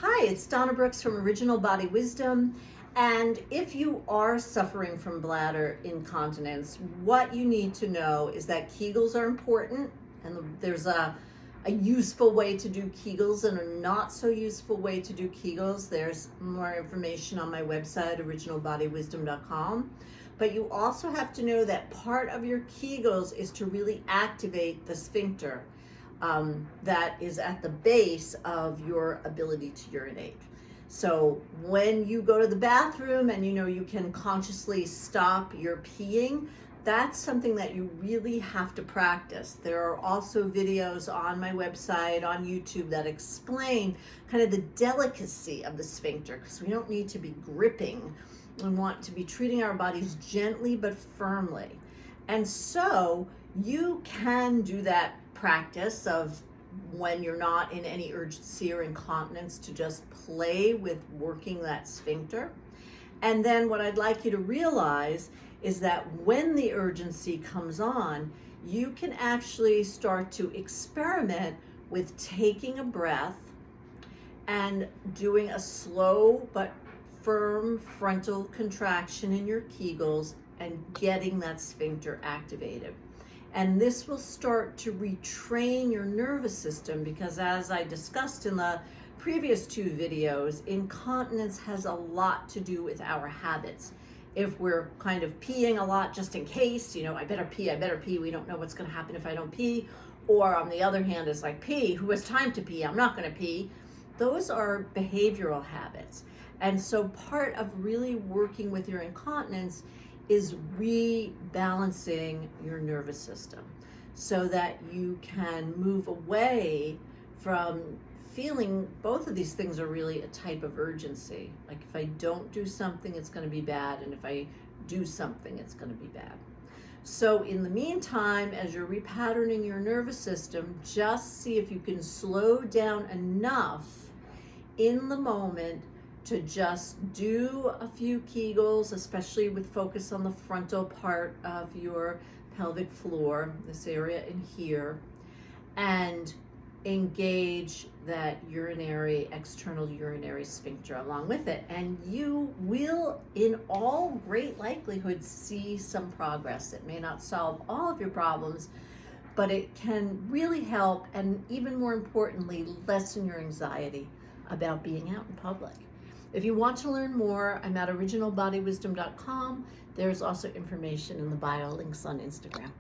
Hi, it's Donna Brooks from Original Body Wisdom. And if you are suffering from bladder incontinence, what you need to know is that Kegels are important, and there's a useful way to do Kegels and a not so useful way to do Kegels. There's more information on my website, originalbodywisdom.com. But you also have to know that part of your Kegels is to really activate the sphincter. That is at the base of your ability to urinate. So when you go to the bathroom and you can consciously stop your peeing, that's something that you really have to practice. There are also videos on my website, on YouTube, that explain kind of the delicacy of the sphincter, because we don't need to be gripping. We want to be treating our bodies gently but firmly. And so you can do that practice of, when you're not in any urgency or incontinence, to just play with working that sphincter. And then what I'd like you to realize is that when the urgency comes on, you can actually start to experiment with taking a breath and doing a slow but firm frontal contraction in your Kegels and getting that sphincter activated. And this will start to retrain your nervous system, because as I discussed in the previous two videos, incontinence has a lot to do with our habits. If we're kind of peeing a lot just in case, I better pee, we don't know what's going to happen if I don't pee. Or on the other hand, it's like, pee, who has time to pee? I'm not going to pee. Those are behavioral habits. And so part of really working with your incontinence is rebalancing your nervous system so that you can move away from feeling both of these things are really a type of urgency. Like, if I don't do something, it's going to be bad, and if I do something, it's going to be bad. So in the meantime, as you're repatterning your nervous system, just see if you can slow down enough in the moment to just do a few Kegels, especially with focus on the frontal part of your pelvic floor, this area in here, and engage that external urinary sphincter along with it. And you will, in all great likelihood, see some progress. It may not solve all of your problems, but it can really help, and even more importantly, lessen your anxiety about being out in public. If you want to learn more, I'm at originalbodywisdom.com. There's also information in the bio links on Instagram.